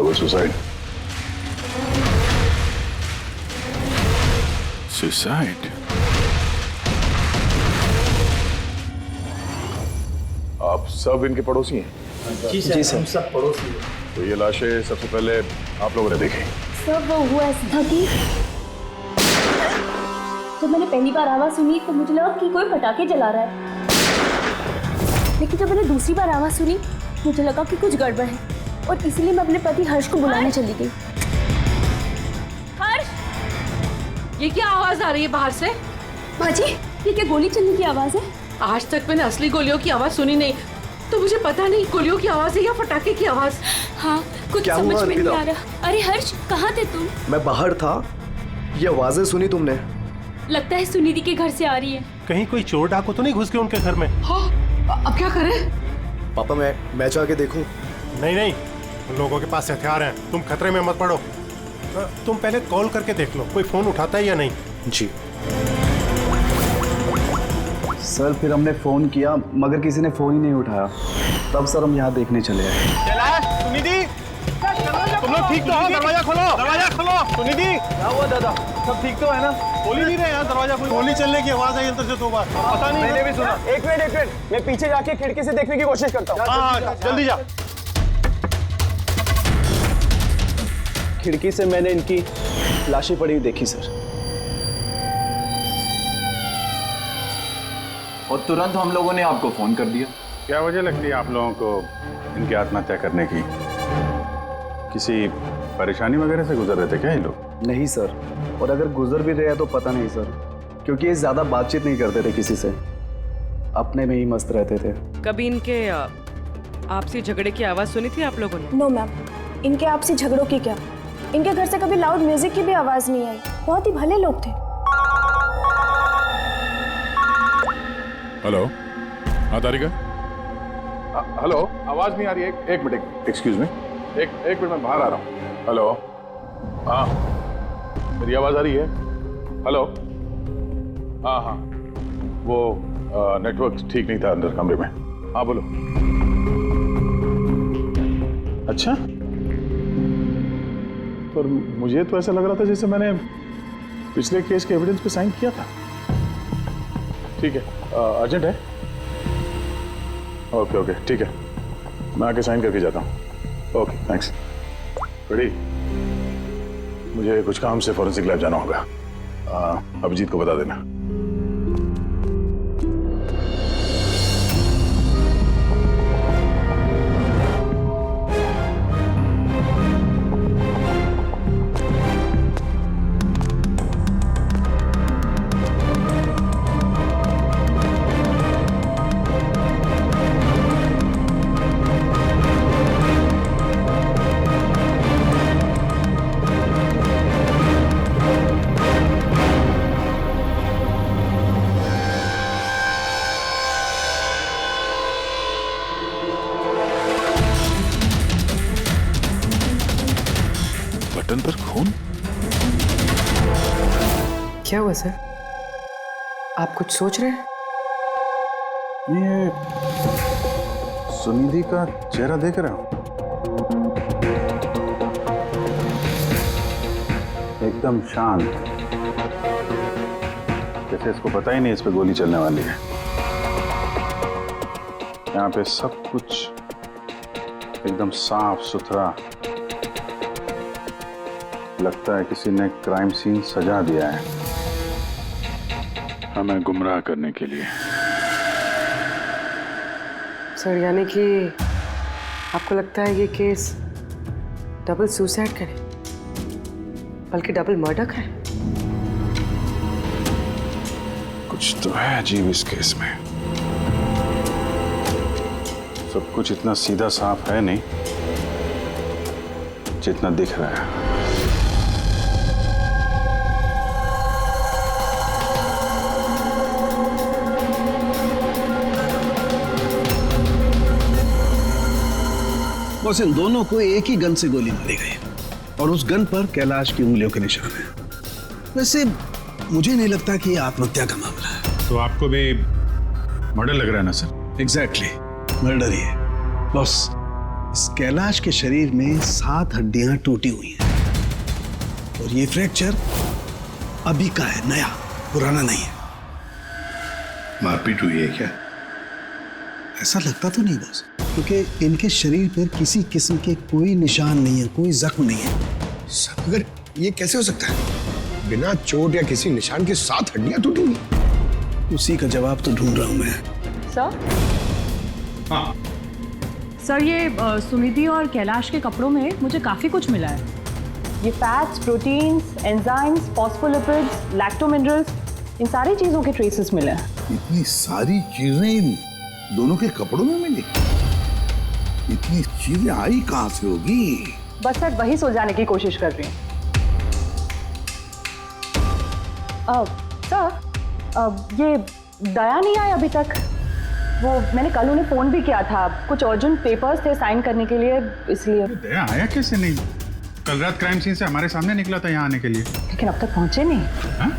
Double suicide. Suicide? आप सब इनके पड़ोसी हैं? जी सर, हम सब पड़ोसी हैं। तो ये लाशें सबसे पहले आप लोगों ने देखी? सर वो हुआ ऐसा था कि जब मैंने पहली बार आवाज सुनी तो मुझे लगा कि कोई पटाखे जला रहा है, लेकिन जब मैंने दूसरी बार आवाज सुनी मुझे लगा कि कुछ गड़बड़ है और इसलिए मैं अपने पति हर्ष को बुलाने चली गई। हर्ष, ये क्या आवाज आ रही है बाहर से? बाजी, ये क्या गोली चलने की आवाज है? आज तक मैंने असली गोलियों की आवाज सुनी नहीं, तो मुझे पता नहीं गोलियों की आवाज है या पटाखे की आवाज। हाँ, कुछ समझ में नहीं आ रहा। अरे हर्ष, कहाँ थे तुम? मैं बाहर था। ये आवाजें सुनी तुमने? लगता है सुनिधि के घर से आ रही है। कहीं कोई चोर डाकू तो नहीं घुस गए उनके घर में? हाँ, अब क्या करें? पापा मैं जाके देखूं? नहीं नहीं, उन लोगों के पास हथियार हैं, तुम खतरे में मत पड़ो। तुम पहले कॉल करके देख लो कोई फोन उठाता है या नहीं। जी सर, फिर हमने फोन किया मगर किसी ने फोन ही नहीं उठाया। तब सर हम यहाँ देखने चले आए। सुनिधि, तुम लोग ठीक तो हो? दरवाजा खोलो, दरवाजा खोलो। सुनिधि, क्या हुआ दादा? सब ठीक तो है ना? खोल ही नहीं रहे यार दरवाजा। कोई गोली चलने की आवाज आई अंदर से 2 बार। पता नहीं, मैंने भी सुना। एक मिनट, मैं पीछे जाके खिड़की से देखने की कोशिश करता हूँ। हाँ, जल्दी जा। खिड़की से मैंने इनकी लाशें पड़ी हुई देखी सर, और तुरंत हम लोगों ने आपको फोन कर दिया। क्या वजह लगती है आप लोगों को इनकी आत्महत्या करने की? किसी परेशानी वगैरह से गुजर रहे थे क्या ये लोग? नहीं सर, और अगर गुजर भी रहे तो पता नहीं सर, क्योंकि ये ज्यादा बातचीत नहीं करते थे किसी से, अपने में ही मस्त रहते थे। कभी इनके आपसी झगड़े की आवाज सुनी थी आप लोगों ने? नो मैम, इनके आपसी झगड़ों की क्या, इनके घर से कभी लाउड म्यूजिक की भी आवाज नहीं आई। बहुत ही भले लोग थे। हेलो, हाँ तारिका? हेलो, आवाज नहीं आ रही है। एक मिनट, एक्सक्यूज मी, एक मिनट, मैं बाहर आ रहा हूँ। हेलो, हाँ, मेरी आवाज आ रही है? हेलो, हाँ, वो नेटवर्क ठीक नहीं था अंदर कमरे में। हाँ बोलो। अच्छा, पर मुझे तो ऐसा लग रहा था जैसे मैंने पिछले केस के एविडेंस पे साइन किया था। ठीक है, अर्जेंट है? ओके, ठीक है, मैं आके साइन करके जाता हूँ। Okay, thanks. बड़ी, मुझे कुछ काम से फॉरेंसिक लैब जाना होगा। अभिजीत को बता देना। बटन पर खून? क्या हुआ सर? आप कुछ सोच रहे हैं? ये सुनिधि का चेहरा देख रहे हो? एकदम शांत, जैसे इसको पता ही नहीं इस पे गोली चलने वाली है। यहाँ पे सब कुछ एकदम साफ सुथरा, लगता है किसी ने क्राइम सीन सजा दिया है हमें गुमराह करने के लिए। सर, यानी कि आपको लगता है ये केस डबल सुसाइड का नहीं बल्कि डबल मर्डर का है? कुछ तो है अजीब इस केस में। सब कुछ इतना सीधा साफ है नहीं जितना दिख रहा है। बस इन दोनों को एक ही गन से गोली मारी गई और उस गन पर कैलाश की उंगलियों के निशान हैं। वैसे मुझे नहीं लगता कि ये आत्महत्या का मामला है। तो आपको भी मर्डर लग रहा है ना सर? एग्जैक्टली, मर्डर ही है। बॉस, इस कैलाश के शरीर में 7 हड्डियां टूटी हुई हैं और ये फ्रैक्चर अभी का है, नया, पुराना नहीं है। मारपीट हुई है क्या? ऐसा लगता तो नहीं बॉस, क्योंकि इनके शरीर पर किसी किस्म के कोई निशान नहीं है, कोई जख्म नहीं है। सर मगर ये कैसे हो सकता है? बिना चोट या किसी निशान के 7 हड्डियां टूटी हुई। उसी का जवाब तो ढूंढ रहा हूं मैं। सर हाँ सर, ये सुनिधि और कैलाश के कपड़ों में मुझे काफ़ी कुछ मिला है। ये फैट्स, प्रोटीन्स, एंजाइम्स, फॉस्फोलिपिड्स, लैक्टोमिनरल्स, इन सारी चीज़ों के ट्रेसेस मिले हैं। इतनी सारी चीजें इन दोनों के कपड़ों में मिली? इतनी चीजें आई कहां से होगी? बस सर वही सुलझाने की कोशिश कर रही हूँ। सर ये दया नहीं आई अभी तक। वो मैंने कल उन्हें फोन भी किया था, कुछ अर्जेंट पेपर्स थे साइन करने के लिए, इसलिए। दया आया कैसे नहीं? कल रात क्राइम सीन से हमारे सामने निकला था यहाँ आने के लिए। लेकिन अब तक पहुंचे नहीं। हाँ?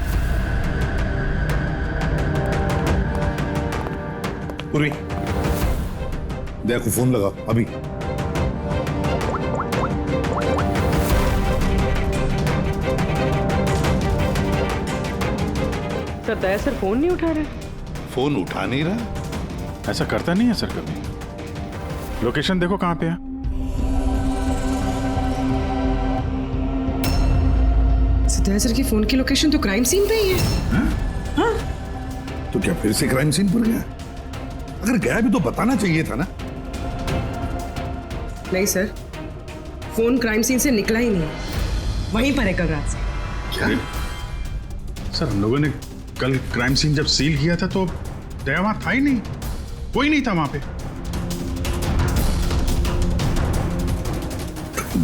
पूर्वी, दया को फोन लगा अभी। सर दया सर फोन नहीं उठा रहे। फोन उठा नहीं रहा। ऐसा करता नहीं है सर कभी। लोकेशन देखो कहाँ पे है। दया सर की फोन की लोकेशन तो क्राइम सीन पे ही है। हाँ? तो क्या फिर से क्राइम सीन पर गया? अगर गया भी तो बताना चाहिए था ना। नहीं सर, फोन क्राइम सीन से निकला ही नहीं, वहीं पर है कल रात से। क्या? सर हम लोगों ने कल क्राइम सीन जब सील किया था तो दया वहां था ही नहीं, कोई नहीं था वहां पे।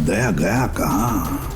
दया गया कहाँ?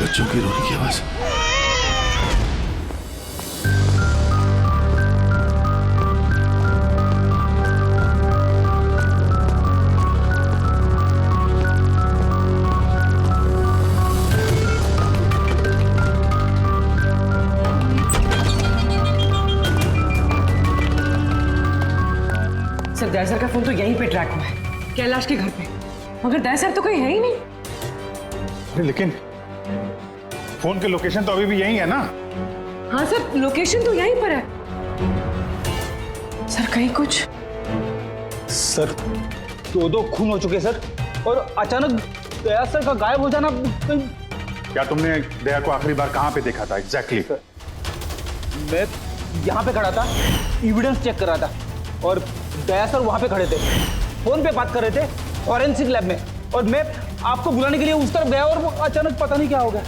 बच्चों की रोने की आवाज। सर दया सर का फोन तो यहीं पे ट्रैक हुआ है, कैलाश के घर पे, मगर दया सर तो कहीं है ही नहीं। लेकिन फोन के लोकेशन तो अभी भी यही है ना? हाँ सर, लोकेशन तो यहीं पर है। सर कहीं कुछ। सर 2 खून हो चुके सर, और अचानक दया सर का गायब हो जाना। क्या तुमने दया को आखिरी बार कहाँ पे देखा था एग्जैक्टली? मैं यहाँ पे खड़ा था, एविडेंस चेक कर रहा था, और दया सर वहाँ पे खड़े थे, फोन पे बात कर रहे थे फॉरेंसिक लैब में, और मैं आपको बुलाने के लिए उस तरफ गया और वो अचानक पता नहीं क्या हो गया।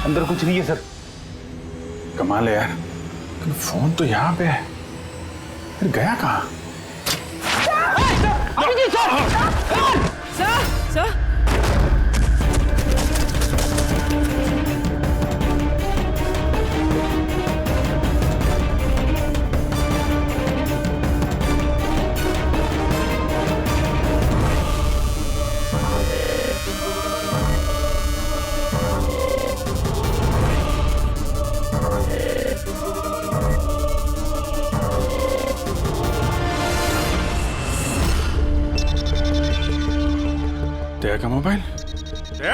अंदर कुछ नहीं है सर। कमाल है यार, फोन तो यहाँ पे है, फिर गया कहाँ? दया का मोबाइल। दया।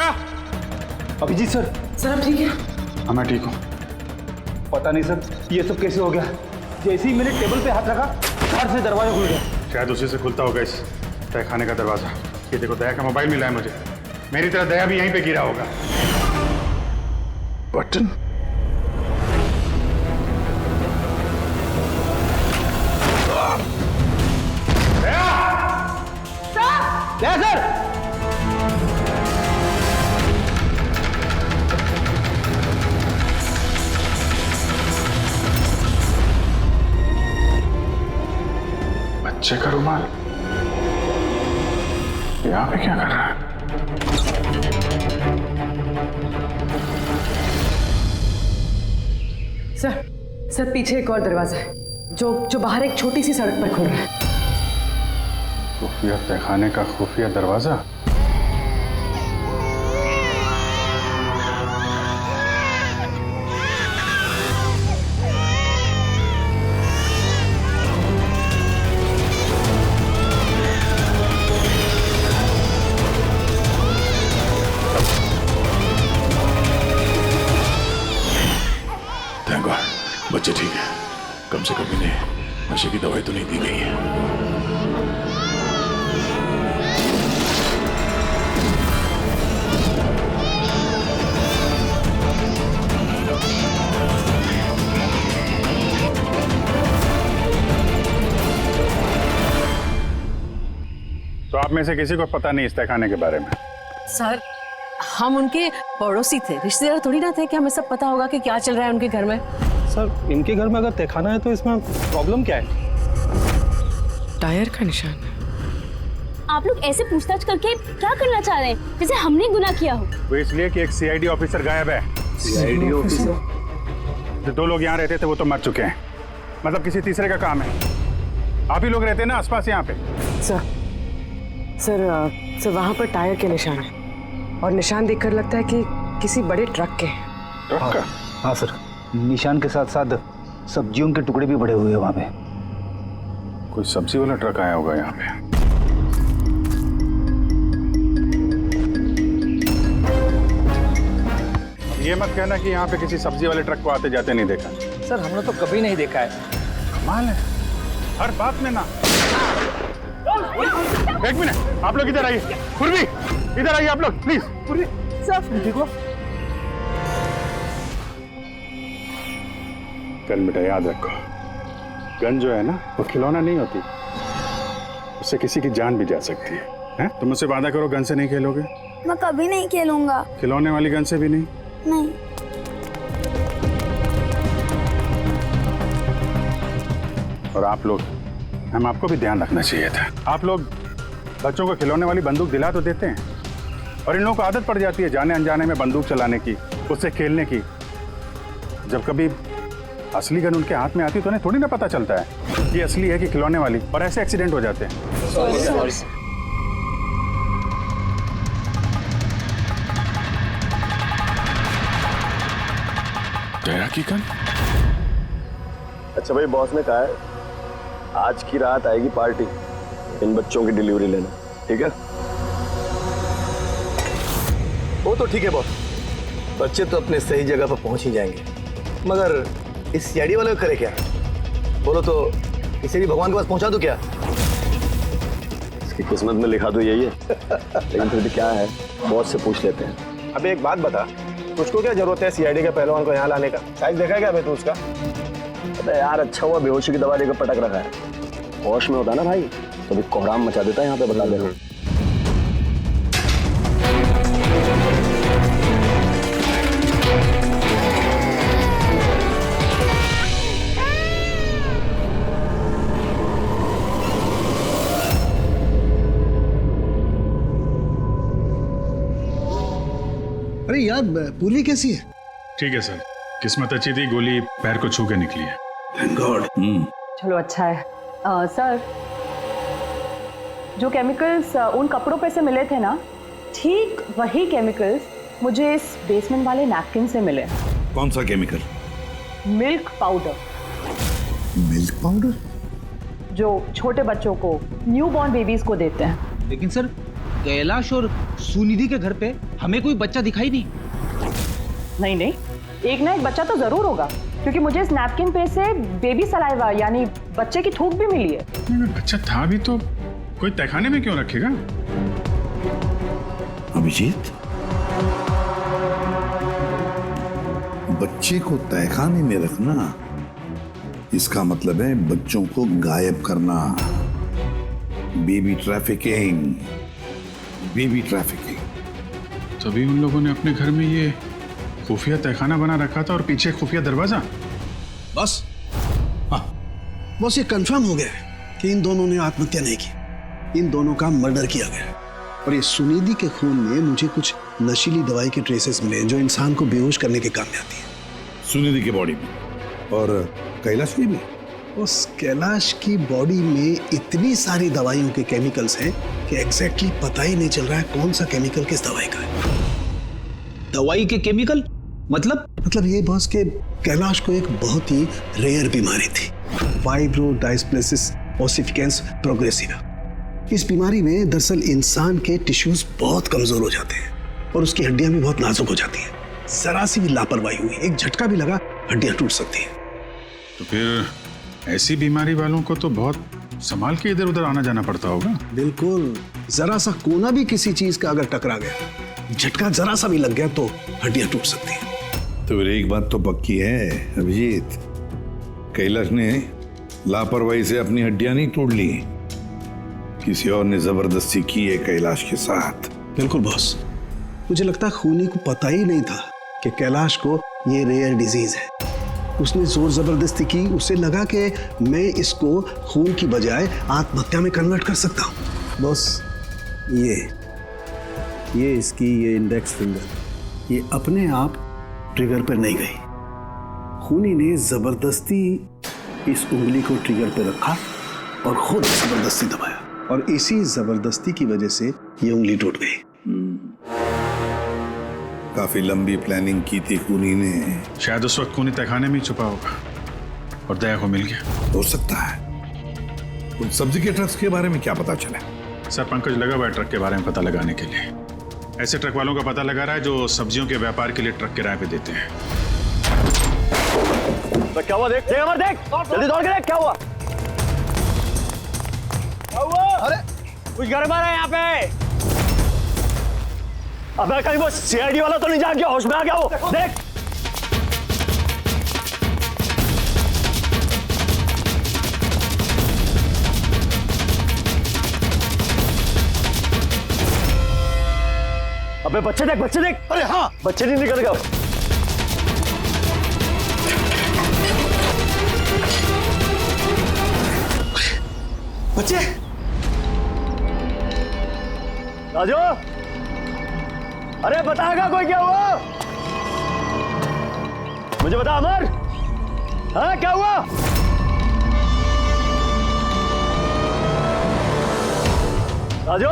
अभिजीत सर। सर अब ठीक है? हाँ मैं ठीक हूँ। पता नहीं सर ये सब कैसे हो गया। जैसे ही मैंने टेबल पे हाथ रखा घर से दरवाजा खुल गया। शायद उसी से खुलता होगा इस तहखाने का दरवाजा। ये देखो दया का मोबाइल मिला है मुझे। मेरी तरह दया भी यहीं पे गिरा होगा। बटन। दया सर। बच्चे का रुमाल यहाँ पे क्या कर रहा है? सर पीछे एक और दरवाजा है जो बाहर एक छोटी सी सड़क पर खुल रहा है। खुफिया तहखाने का खुफिया दरवाजा। बच्चे ठीक है, कम से कम इन्हें नशे की दवाई तो नहीं दी गई है। तो आप में से किसी को पता नहीं इस तहखाने के बारे में? सर हम उनके पड़ोसी थे, रिश्तेदार थोड़ी ना थे कि हमें सब पता होगा कि क्या चल रहा है उनके घर में। सर इनके घर में अगर तहखाना है तो इसमें प्रॉब्लम क्या है? टायर का निशान है। आप लोग ऐसे पूछताछ करके क्या करना चाह रहे हैं, जैसे हमने गुनाह किया हो? वो इसलिए कि एक सीआईडी ऑफिसर गायब है। CID officer? जो 2 लोग यहाँ रहते थे वो तो मर चुके हैं। मतलब किसी तीसरे का काम है। आप ही लोग रहते हैं ना आसपास यहाँ पे? सर वहाँ पर टायर के निशान है और निशान देखकर लगता है कि किसी बड़े ट्रक के हैं। ट्रक का? हाँ सर, निशान के साथ साथ सब्जियों के टुकड़े भी पड़े हुए हैं वहाँ पे। कोई सब्जी वाला ट्रक आया होगा यहाँ पे। ये मत कहना कि यहाँ पे किसी सब्जी वाले ट्रक को आते जाते नहीं देखा। सर हमने तो कभी नहीं देखा है। कमाल है, हर बात में ना। एक मिनट, आप लोग इधर आइए। पूर्वी इधर आइए आप लोग प्लीज। पूर्वी सर देखो। गन बेटा याद रखो, गन जो है ना वो खिलौना नहीं होती, उससे किसी की जान भी जा सकती है। तुम मुझसे वादा करो गन से नहीं खेलोगे? मैं कभी नहीं खेलूंगा। खिलौने वाली गन से भी नहीं? नहीं। और आप लोग, हम आपको भी ध्यान रखना चाहिए था। आप लोग बच्चों को खिलौने वाली बंदूक दिला तो देते हैं, और इन लोगों को आदत पड़ जाती है जाने अनजाने में बंदूक चलाने की, उससे खेलने की। जब कभी असली गन उनके हाथ में आती तो उन्हें थोड़ी ना पता चलता है कि असली है कि खिलौने वाली, और ऐसे एक्सीडेंट हो जाते हैं। सॉरी। दया की गन? अच्छा भाई, बॉस ने कहा है आज की रात आएगी पार्टी इन बच्चों की डिलीवरी लेने, ठीक है? वो तो ठीक है बॉस, बच्चे तो अपने सही जगह पर पहुंच ही जाएंगे, मगर इस सीआईडी वाले को करे क्या? बोलो तो इसे भी भगवान के पास पहुंचा दो क्या? इसकी किस्मत में लिखा दो यही है। लेकिन फिर भी क्या है, बॉस से पूछ लेते हैं। अबे एक बात बता, तुझको क्या जरूरत है सीआईडी के पहलवान को यहाँ लाने का? साइज देखा है क्या तू उसका? अबे यार अच्छा हुआ बेहोशी की दवा देकर पटक रखा है। होश में होता ना भाई तो भी कोहराम मचा देता है यहाँ पे, बता दे रहा हूँ। यार, पूर्वी कैसी है? ठीक है सर, किस्मत अच्छी थी, गोली पैर को छू के निकली है। Thank God. चलो अच्छा है। सर, जो केमिकल्स उन कपड़ों पे से मिले थे ना, ठीक वही केमिकल्स मुझे इस बेसमेंट वाले नैपकिन से मिले। कौन सा chemical? Milk powder. Milk powder? जो छोटे बच्चों को, न्यू बॉर्न बेबीज को देते हैं। लेकिन सर, कैलाश और सुनिधि के घर पे हमें कोई बच्चा दिखाई नहीं। नहीं नहीं, एक ना एक बच्चा तो जरूर होगा, क्योंकि मुझे इस नैपकिन पे से बेबी सलाइवा यानी बच्चे की थूक भी मिली है। अगर बच्चा था भी तो कोई तहखाने में क्यों रखेगा? अभिजीत, बच्चे को तहखाने में रखना, इसका मतलब है बच्चों को गायब करना। Baby trafficking, baby trafficking. तभी उन लोगों ने अपने घर में ये खुफिया तहखाना बना रखा था और पीछे खुफिया दरवाजा। बस हाँ, बस ये कंफर्म हो गया है कि इन दोनों ने आत्महत्या नहीं की, इन दोनों का मर्डर किया गया। और ये सुनिधि के खून में मुझे कुछ नशीली दवाई के ट्रेसेस मिले जो इंसान को बेहोश करने के काम में आती है। सुनिधि की बॉडी में और कैलाश की भी? उस कैलाश की बॉडी में इतनी सारी दवाइयों के केमिकल्स हैं कि एग्जैक्टली पता ही नहीं चल रहा है कौन सा केमिकल किस दवाई का है। दवाई के केमिकल? मतलब ये बॉस के कैलाश को एक बहुत ही रेयर बीमारी थी, फाइब्रोडायस्प्लेसिस ओसिफिकेंस प्रोग्रेसिवा। इस बीमारी में दरअसल इंसान के टिश्यूज बहुत कमजोर हो जाते हैं और उसकी हड्डियां भी बहुत नाजुक हो जाती हैं। जरा सी भी लापरवाही हुई, एक झटका भी लगा, हड्डियां टूट सकती हैं। तो फिर ऐसी बीमारी वालों को तो बहुत संभाल के इधर उधर आना जाना पड़ता होगा। बिल्कुल, जरा सा कोना भी किसी चीज का अगर टकरा गया, झटका जरा सा भी लग गया तो हड्डियां टूट सकती हैं। तो फिर एक बात तो पक्की है अभिजीत, कैलाश ने लापरवाही से अपनी हड्डियां नहीं तोड़ ली, किसी और ने जबरदस्ती की है कैलाश के साथ। बिल्कुल बॉस, मुझे लगता है खूनी को पता ही नहीं था कि कैलाश को ये रेयर डिजीज है। उसने जोर जबरदस्ती की, उसे लगा कि मैं इसको खून की बजाय आत्महत्या में कन्वर्ट कर सकता हूँ। बॉस, ये इसकी ये इंडेक्स फिंगर, ये अपने आप ट्रिगर पर नहीं गई। खूनी ने जबरदस्ती इस उंगली को ट्रिगर पर रखा और खुद जबरदस्ती दबाया, और इसी जबरदस्ती की वजह से ये उंगली टूट गई। काफी लंबी प्लानिंग की थी खूनी ने। शायद उस वक्त खूनी तहखाने में ही छुपा होगा और दया को मिल गया। हो सकता है। उन सब्जी के ट्रक्स के बारे में क्या पता चला? सर, पंकज लगा हुआ है ट्रक के बारे में पता लगाने के लिए। ऐसे ट्रक वालों का पता लगा रहा है जो सब्जियों के व्यापार के लिए ट्रक किराए पे देते हैं। तो क्या हुआ? देख अमर, देख जल्दी दौड़ के देख क्या हुआ। अरे कुछ गड़बड़ है यहाँ पे। अबे कहीं वो सीआईडी वाला तो नहीं जाग गया, होश में आ गया वो? देख अबे बच्चे देख, बच्चे देख। अरे हाँ, बच्चे नहीं निकल गए। बच्चे राजू, अरे बताएगा कोई क्या हुआ? मुझे बता अमर, हाँ क्या हुआ? राजू,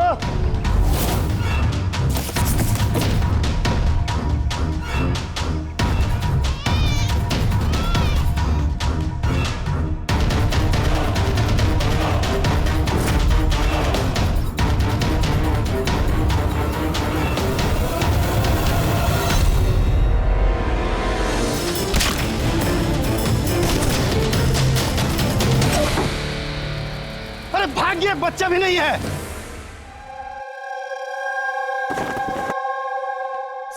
भाग्य बच्चा भी नहीं है।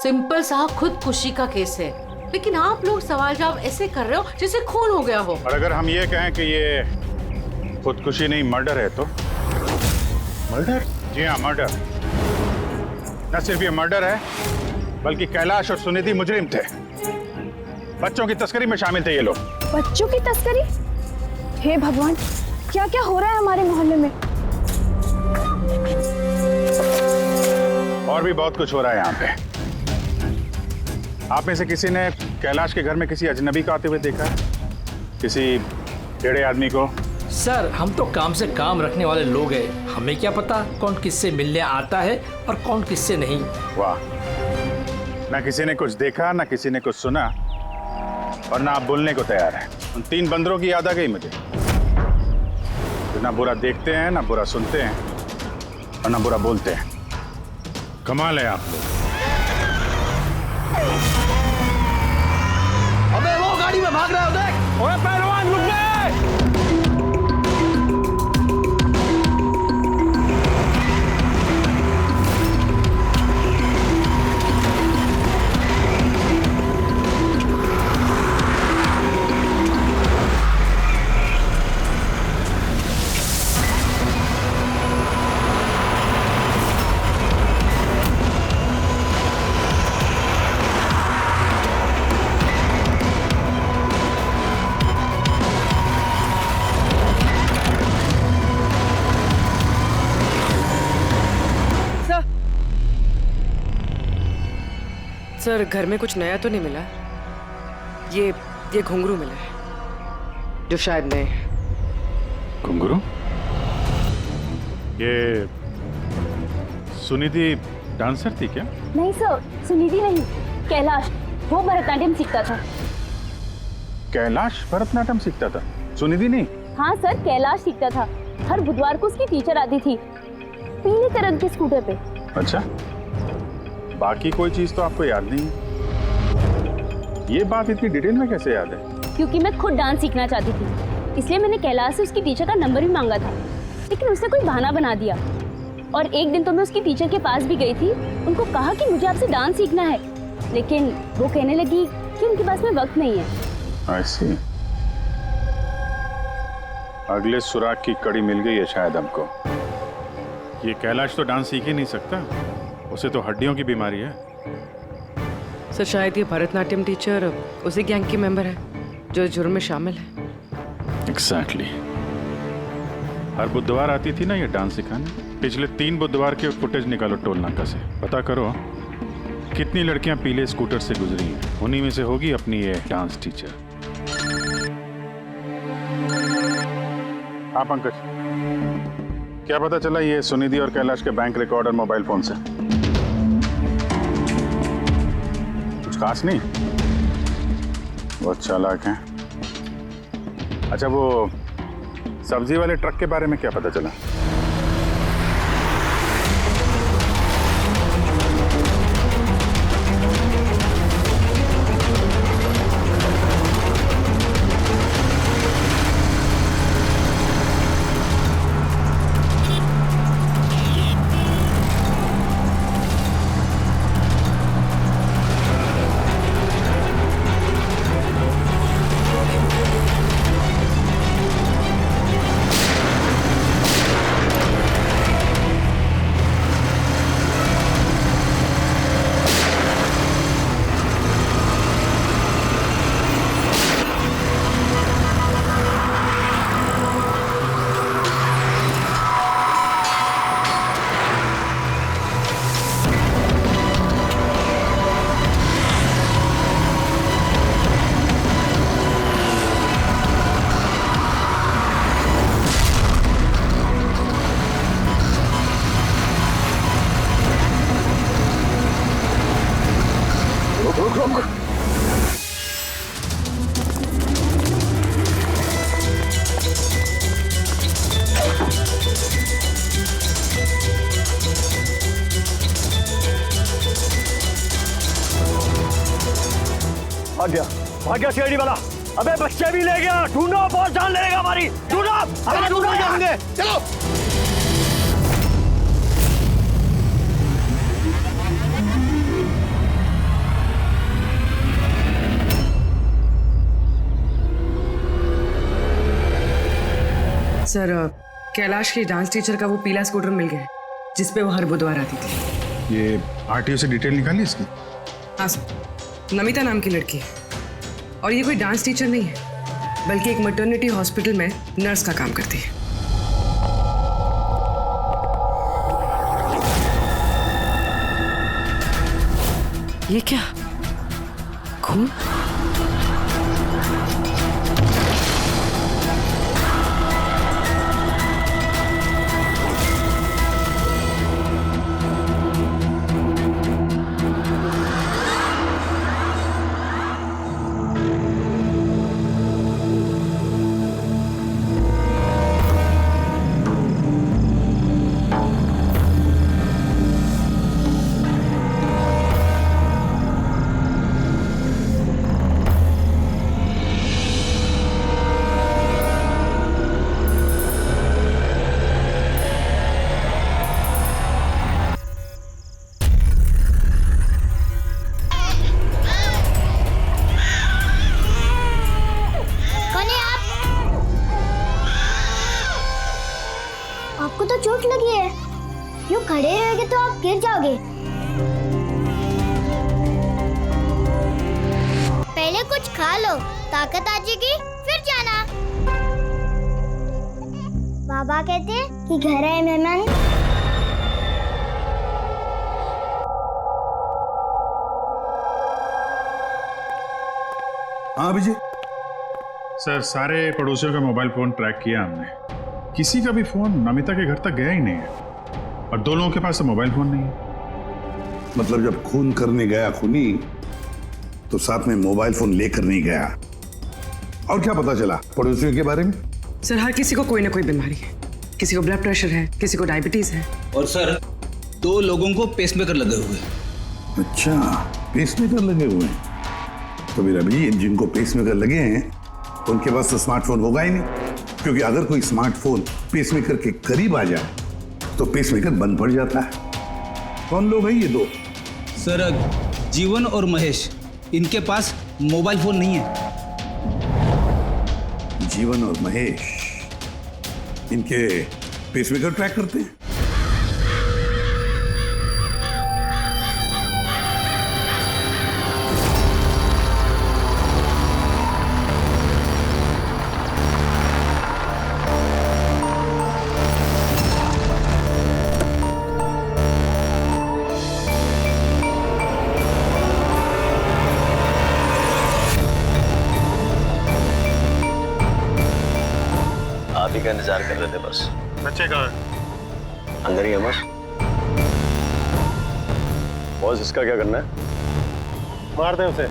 सिंपल सा खुदकुशी का केस है, लेकिन आप लोग सवाल जवाब ऐसे कर रहे हो जैसे खून हो गया हो। और अगर हम ये कहें कि ये खुदकुशी नहीं मर्डर है तो? मर्डर? जी हाँ, मर्डर। न सिर्फ ये मर्डर है, बल्कि कैलाश और सुनिधि मुजरिम थे। बच्चों की तस्करी में शामिल थे ये लोग। बच्चों की तस्करी? हे भगवान, क्या क्या हो रहा है हमारे मोहल्ले में? और भी बहुत कुछ हो रहा है यहाँ पे। आप में से किसी ने कैलाश के घर में किसी अजनबी को आते हुए देखा है? किसी टेढ़े आदमी को? सर हम तो काम से काम रखने वाले लोग हैं, हमें क्या पता कौन किससे मिलने आता है और कौन किससे नहीं। वाह, ना किसी ने कुछ देखा, ना किसी ने कुछ सुना, और ना आप बोलने को तैयार हैं। उन 3 बंदरों की याद आ गई मुझे, जो ना बुरा देखते हैं, ना बुरा सुनते हैं, और ना बुरा बोलते हैं। कमाल है आप लोग। अबे वो गाड़ी में भाग रहा है, देख। ओए पहलवान रुक गए। सर घर में कुछ नया तो नहीं मिला? ये घुंघरू मिला है जो शायद नए हैं। घुंघरू? ये सुनिधि डांसर थी क्या? नहीं सर, सुनिधि नहीं, कैलाश। वो भरतनाट्यम सीखता था। कैलाश भरतनाट्यम सीखता था, सुनिधि नहीं? हाँ सर, कैलाश सीखता था। हर बुधवार को उसकी टीचर आती थी, पीले रंग के स्कूटर पे। अच्छा, बाकी कोई चीज तो आपको याद नहीं है? ये बात इतनी डिटेल में कैसे याद है? क्योंकि मैं खुद डांस सीखना चाहती थी, इसलिए मैंने कैलाश से उसकी टीचर का नंबर भी मांगा था, लेकिन उसने कोई बहाना बना दिया। और एक दिन तो मैं उसकी टीचर के पास भी गई थी, उनको कहा कि मुझे आपसे डांस सीखना है, लेकिन वो कहने लगी कि उनके पास में वक्त नहीं है। ऐसी अगले सुराग की कड़ी मिल गई है शायद हमको। ये कैलाश तो डांस सीख ही नहीं सकता, उसे तो हड्डियों की बीमारी है। सर शायद ये भरतनाट्यम टीचर उसी गैंग की मेंबर है जो जुर्म में शामिल है। एग्जैक्टली। हर बुधवार आती थी ना ये डांस सिखाने। पिछले 3 बुधवार के फुटेज निकालो टोल नाका से, पता करो कितनी लड़कियां पीले स्कूटर से गुजरी हैं। उन्हीं में से होगी अपनी ये डांस टीचर। हाँ पंकज, क्या पता चला ये सुनिधि और कैलाश के बैंक रिकॉर्ड और मोबाइल फोन से? कुछ खास नहीं, बहुत चालाक हैं। अच्छा, वो सब्जी वाले ट्रक के बारे में क्या पता चला? भाग गया सीआईडी वाला। अबे बच्चे भी ले गया, ढूंढो, बहुत जान लेगा हमारी। ढूंढो, अबे ढूंढो जाएंगे, चलो। सर कैलाश की डांस टीचर का वो पीला स्कूटर मिल गया जिसपे वो हर बुधवार आती थी। ये आरटीओ से डिटेल निकाली इसकी? हाँ सर, नमिता नाम की लड़की है और ये कोई डांस टीचर नहीं है बल्कि एक मैटरनिटी हॉस्पिटल में नर्स का काम करती है। ये क्या? आपको तो चोट लगी है, यूं खड़े रहोगे तो आप गिर जाओगे। पहले कुछ खा लो, ताकत आ जाएगी, फिर जाना। बाबा कहते हैं कि घर आए मेहमान। हाँ अभिजीत सर, सारे पड़ोसियों का मोबाइल फोन ट्रैक किया हमने, किसी का भी फोन नमिता के घर तक गया ही नहीं है, और 2 लोगों के पास तो मोबाइल फोन नहीं है। मतलब जब खून करने गया खूनी तो साथ में मोबाइल फोन लेकर नहीं गया। और क्या पता चला पड़ोसियों के बारे में? सर हर किसी को कोई ना कोई बीमारी है, किसी को ब्लड प्रेशर है, किसी को डायबिटीज है, और सर 2 लोगों को पेसमेकर लगे हुए। अच्छा, पेसमेकर लगे हुए हैं। तो मेरा भी जिनको पेसमेकर लगे हैं उनके पास तो स्मार्टफोन होगा ही नहीं, क्योंकि अगर कोई स्मार्टफोन पेसमेकर के करीब आ जाए तो पेसमेकर बंद पड़ जाता है। कौन लोग हैं ये 2? सर जीवन और महेश, इनके पास मोबाइल फोन नहीं है। जीवन और महेश इनके पेसमेकर ट्रैक करते हैं। का इंतजार कर रहे थे बस। बच्चे कहाँ हैं? अंदर ही है बस। बॉस इसका क्या करना है? मार दे उसे।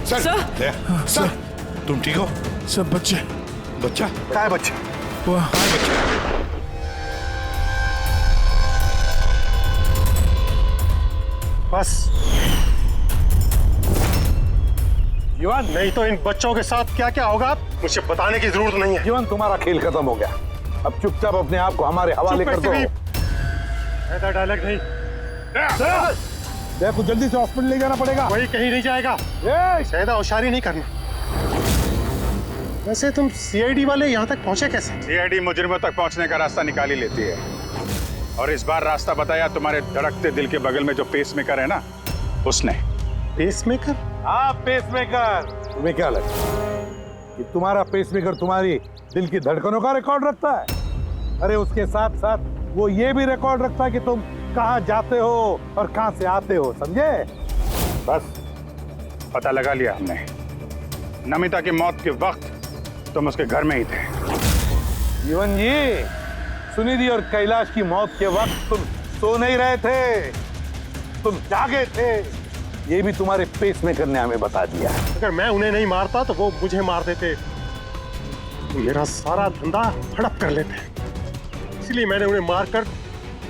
सर, सर, तुम ठीक हो? सब बच्चे। बच्चा? कहाँ है बच्चा? कहाँ है बच्चा? बस जीवन, नहीं तो इन बच्चों के साथ क्या क्या होगा मुझे बताने की जरूरत नहीं है। जीवन, तुम्हारा खेल खत्म हो गया, अब चुपचाप अपने आप को हमारे हवाले कर दो। ऐसा डायलॉग नहीं। देखो जल्दी से हॉस्पिटल ले जाना पड़ेगा। कोई कहीं नहीं जाएगा, ज्यादा होशियारी नहीं करना। वैसे तुम सीआईडी वाले यहाँ तक पहुंचे कैसे? सीआईडी मुजरिमों तक पहुंचने का रास्ता निकाल ही लेती है, और इस बार रास्ता बताया तुम्हारे धड़कते दिल के बगल में जो पेसमेकर है ना, उसने। पेसमेकर? हाँ, पेसमेकर। तुम्हें क्या लगता है कि तुम्हारा पेसमेकर तुम्हारी दिल की धड़कनों का रिकॉर्ड रखता है? अरे उसके साथ साथ वो ये भी रिकॉर्ड रखता है कि तुम कहाँ जाते हो और कहाँ से आते हो, समझे? बस पता लगा लिया हमने, नमिता की मौत के वक्त तुम उसके घर में ही थे। जीवन जी, सुनिधि और कैलाश की मौत के वक्त तुम सो नहीं रहे थे, तुम जागे थे। ये भी तुम्हारे पेसमेकर ने हमें बता दिया। अगर मैं उन्हें नहीं मारता तो वो मुझे मार देते, तो मेरा सारा धंधा हड़प कर लेते। इसलिए मैंने उन्हें मारकर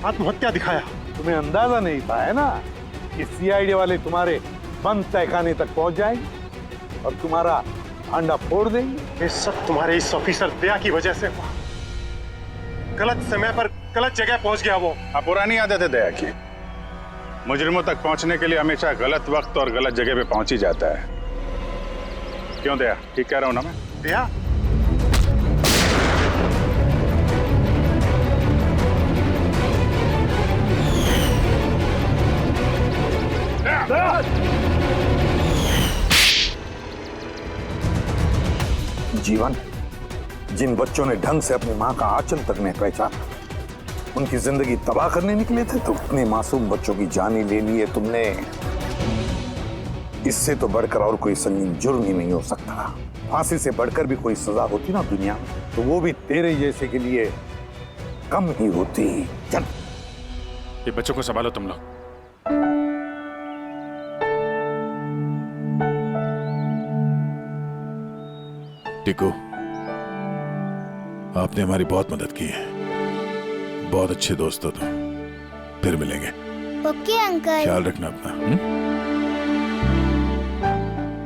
आत्महत्या दिखाया। तुम्हें अंदाजा नहीं था है ना कि सीआईडी वाले तुम्हारे बंद तहखाने तक पहुंच जाएंगे और तुम्हारा अंडा फोड़ देंगे। ये सब तुम्हारे इस ऑफिसर दया की वजह से हुआ। गलत समय पर गलत जगह पहुंच गया वो। पुरानी आदत है दया की, मुजरिमों तक पहुंचने के लिए हमेशा गलत वक्त और गलत जगह पे पहुंच ही जाता है। क्यों दया, ठीक कह रहा हूं ना मैं? दया, जीवन, जिन बच्चों ने ढंग से अपनी मां का आंचल तक नहीं पहचाना, उनकी जिंदगी तबाह करने निकले थे, तो उतने मासूम बच्चों की जान ही ले ली है तुमने। इससे तो बढ़कर और कोई संगीन जुर्म ही नहीं हो सकता। फांसी से बढ़कर भी कोई सजा होती ना दुनिया में, तो वो भी तेरे जैसे के लिए कम ही होती। चल, ये बच्चों को संभालो तुम लोग। टिकू, आपने हमारी बहुत मदद की है, बहुत अच्छे दोस्त हो तुम। फिर मिलेंगे। Okay uncle. ख्याल रखना अपना।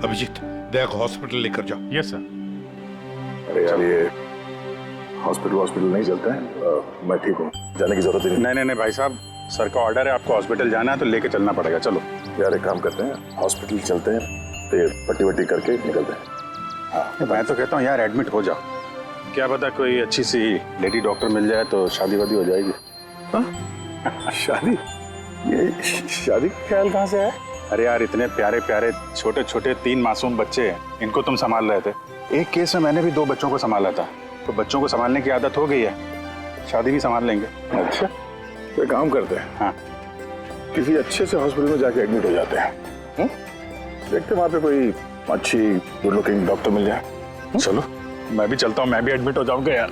अभिजीत, दया को हॉस्पिटल लेकर जाओ। Yes sir. अरे यार, ये हॉस्पिटल नहीं चलता है। मैं ठीक हूँ, जाने की जरूरत ही नहीं। नहीं भाई साहब, सर का ऑर्डर है, आपको हॉस्पिटल जाना है तो लेके चलना पड़ेगा। चलो यार, एक काम करते हैं, हॉस्पिटल चलते हैं, फिर पट्टी वट्टी करके निकलते हैं। हाँ, मैं तो कहता हूँ यार एडमिट हो जाओ, क्या पता कोई अच्छी सी लेडी डॉक्टर मिल जाए तो शादी वादी हो जाएगी। शादी? ये शादी का ख्याल कहाँ से है? अरे यार, इतने प्यारे प्यारे छोटे छोटे 3 मासूम बच्चे हैं, इनको तुम संभाल रहे थे। एक केस में मैंने भी 2 बच्चों को संभाला था, तो बच्चों को संभालने की आदत हो गई है, शादी भी संभाल लेंगे। अच्छा, तो एक काम करते हैं, हाँ, किसी अच्छे से हॉस्पिटल में जाके एडमिट हो जाते हैं। देखते वहाँ पे कोई अच्छी गुड लुकिंग डॉक्टर मिल जाए। चलो मैं भी चलता हूँ, मैं भी एडमिट हो जाऊंगा यार।